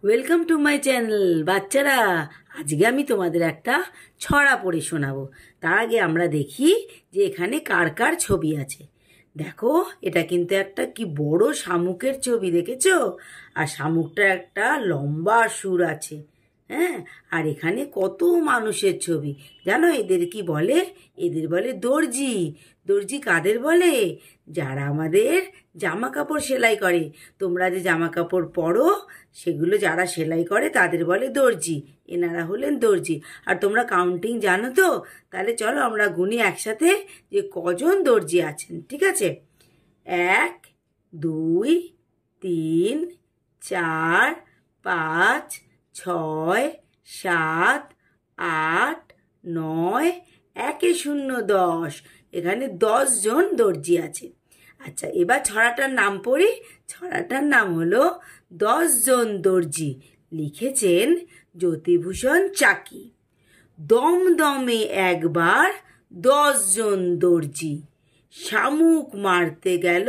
Welcome to my channel বাচ্চারা। আজকে আমি তোমাদের একটা ছড়া পড়ে শোনাবো। তার আগে আমরা দেখি যে এখানে কার কার ছবি আছে। দেখো, এটা কিন্তু একটা কি বড় শামুকের ছবি, দেখেছো? আর শামুকটার একটা লম্বা সুর আছে। হ্যাঁ, আর এখানে কত মানুষের ছবি। জানো এদের কি বলে? এদের বলে দর্জি। দর্জি কাদের বলে? যারা আমাদের জামা কাপড় সেলাই করে। তোমরা যে জামা কাপড় পরো সেগুলো যারা সেলাই করে তাদের বলে দর্জি। এনারা হলেন দর্জি। আর তোমরা কাউন্টিং জানো তো? তাহলে চলো আমরা গুনি একসাথে যে কজন দর্জি আছেন। ঠিক আছে? 1 2 3 4 5 6 7 8 9 1 0 10। এখানে 10 জন দর্জি আছে। আচ্ছা, এবার ছড়াটার নাম পড়ি। ছড়াটার নাম হলো 10 জন দর্জি। লিখেছেন জ্যোতিভূষণ চাকি। দমদমে একবার 10 জন দর্জি, শামুক মারতে গেল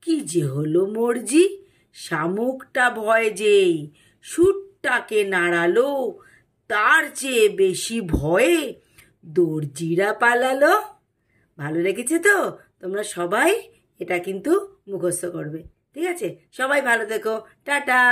কি যে হলো মর্জি। শামুকটা ভয় যেই সুরটাকে নাড়ালো, তার চেয়ে বেশি ভয়ে দর্জিরা পালালো। ভালো লেগেছে তো? তোমরা সবাই এটা কিন্তু মুখস্থ করবে। ঠিক আছে? সবাই ভালো থেকো। টাটা।